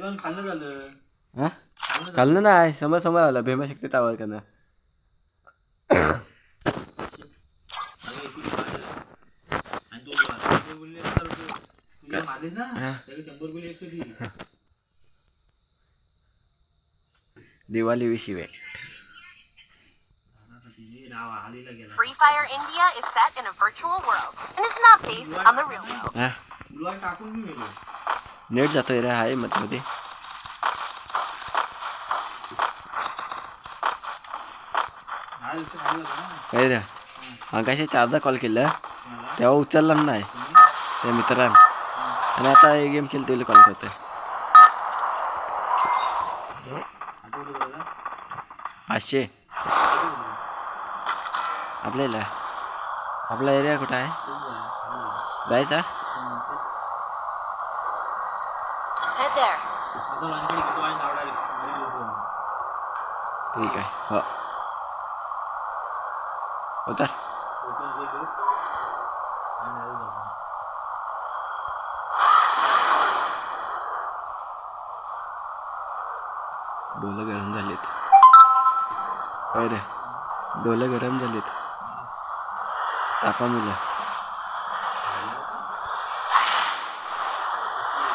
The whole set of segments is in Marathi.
हा खाल्लं नाही समोर समोर आलं भीमाशक्ती टावर का ना दिवाळी विषयी Free Fire India is set in a virtual world and it's not based on the real world. Net जातोय रे हाय मध्ये काय रे आकाशे 4दा कॉल केला तेव्हा उचलला नाही त्या मित्रांना आणि आता गेम खेळतोय कॉल करतोय 500 आपल्याला आपला एरिया कुठं आहे जायचा Head there. ठीक आहे हो होता डोलं गरम झालेत काय रे डोलं गरम झालेत तापा मुलं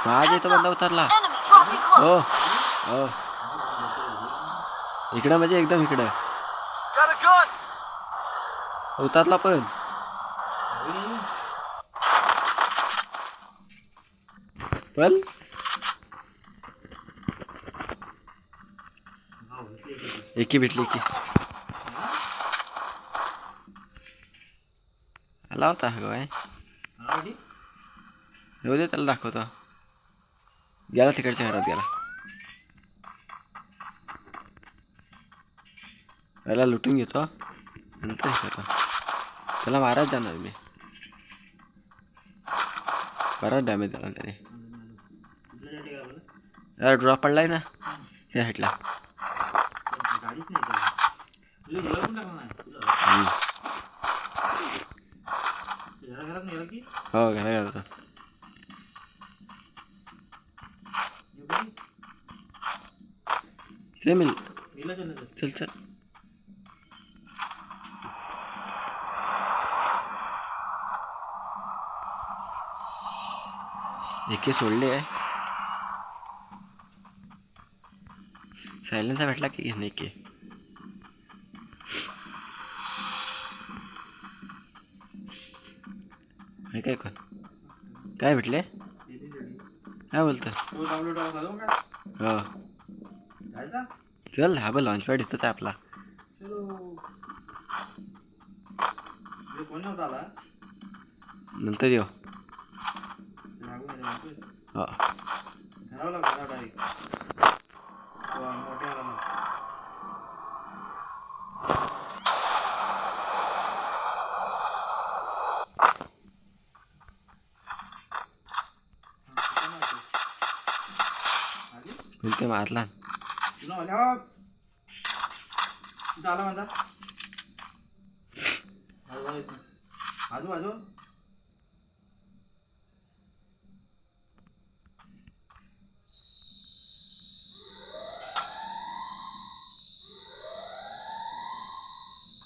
माझ इथं बंद उतरला Enemy dropping close. हो हो इकडं म्हणजे एकदम इकडं उतरला पण एकी भेटली की आला होता काय येऊ दे त्याला दाखवतो गेला तिकडच्या घरात गेला पहिला लुटून घेतो नंतर हे करतो त्याला मारायच जाणार मी बराच डॅमेज झाला त्याने यार ड्रॉप पडलाय ना त्या साईडला हो घरा मिल चल चल एके सोडले आहे सायलेन्सचा भेटला की घेणे एके काय काय भेटले काय बोलतो हो चल हा बघ लॉन्च पॅड इथंच आहे आपला नंतर येऊ हो बोलते मारला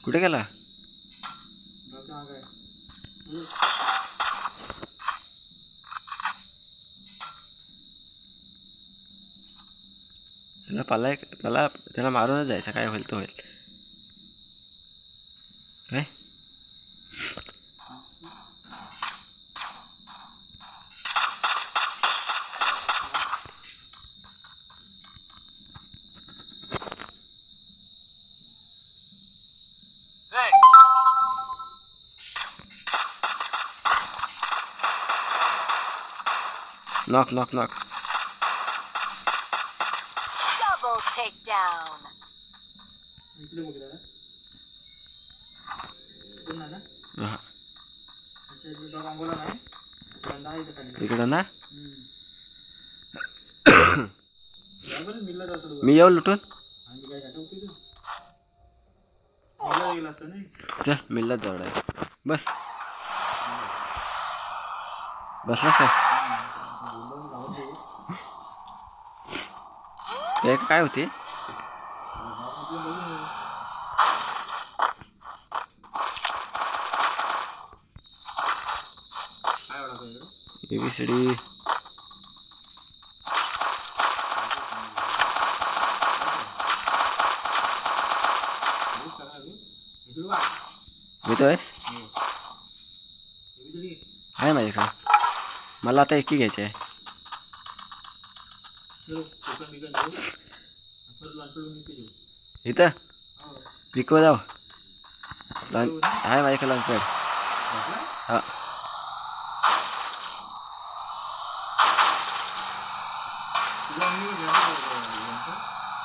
कुठे गेला त्याला पाला त्याला मारूनच जायचं काय होईल तो होईल काय knock knock knock Double takedown. इकडं ना मी येऊ लुटून चल मिल्लत जवळ आहे बस बसलास काय ते काय होते? ABCD. येतोय आहे माझ्याकडे. मला आता एकी घ्यायची आहे. इथं पिको जाऊ आहे माझ्याकडे लॉन्चपॅड. हां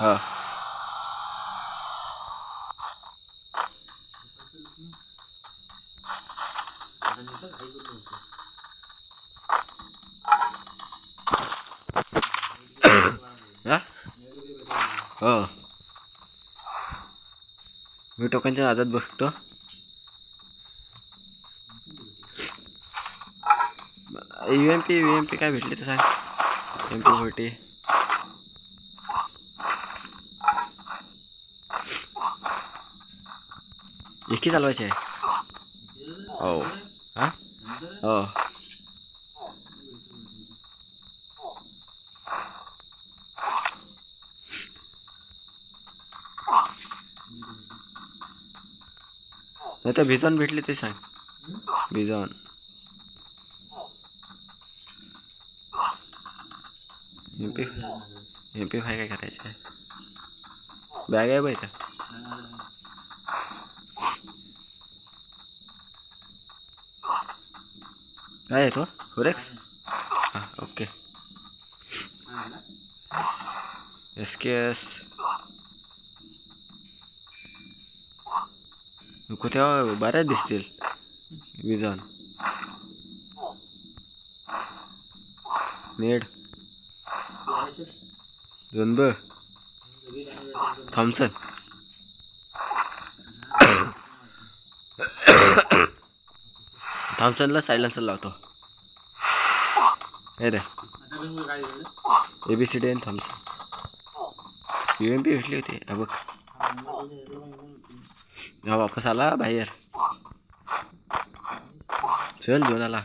हां हो. मी टोकांच्या नादात बसतो. UMP काय भेटले तर सांग. MP40 एकी चालवायची आहे. हो हां हो. नाही तर भिजवून भेटले ते सांग. भिजवून MP5 काय करायचं आहे? बॅग आहे बाई का? काय आहे तो? फोरेक्स? हां ओके. SKS नको तेव्हा बऱ्याच दिसतील. विजॉन नेड दोन ब थॉम्सन. थॉम्सनला सायलेन्सर लावतो. हे रे ABCD आणि थॉम्सन. UMP भेटली होती. हा बघ हा वापस आला बाहेर. चल घेऊन आला.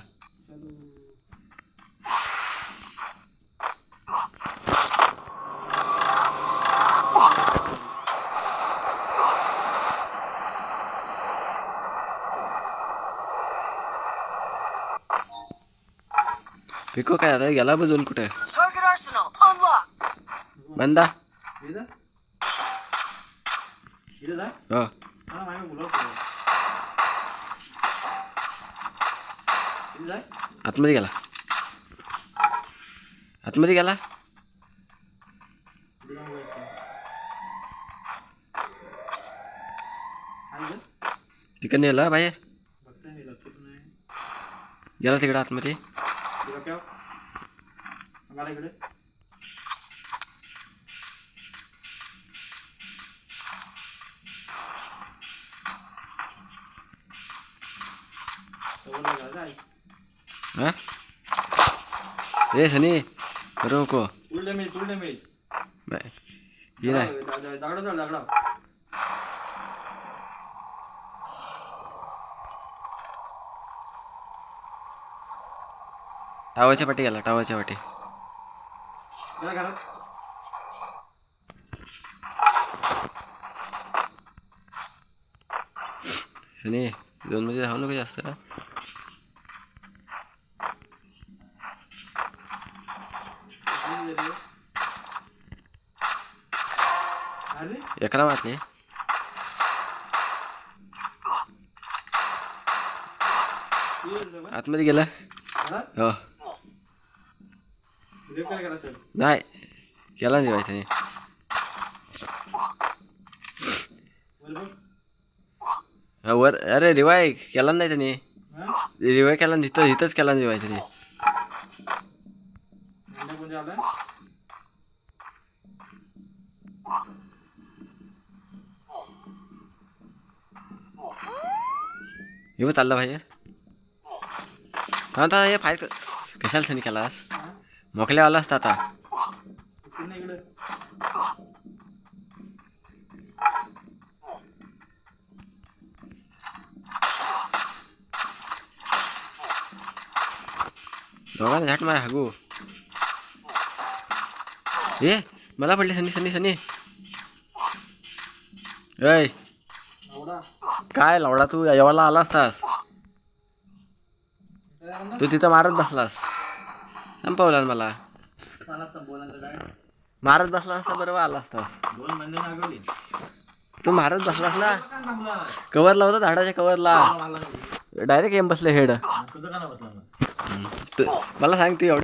पिको काय आता गेला बजून कुठे? Target arsenal unlocked. बंदा हो आतमध्ये गेला. आतमध्ये गेला. तिकडे नेला बाहेर. गेला तिकडे आतमध्ये. हाँ ए सनी रोको ये ना टावाच्या पाठी गेला. टावाच्या पाठी सनी दोन मध्ये धावू नको जास्त. एकरा मारली. आतमध्ये गेला. हो नाही केला नाही व्हायचं. वर अरे रिवाय केला नाही त्याने. रिवाय केला इथंच केला नाही व्हायचं नाही. हे बघ चालला बाहेर. हा आता हे फायर कशाला सनी केलास? मोकल्या आला असता आता. दोघांना झाट मार हागू. ए मला पडली सनी सनी सनी. ऐ काय लावडा तू येवाला आला असतास. तू तिथं मारत बसलास. संपवला मला. मारत बसला असता बरोबर आला असतास. तू मारत बसलास ना. कवर लावतो झाडाच्या कवरला. डायरेक्ट एम बसले हेड. मला सांग ती एवढं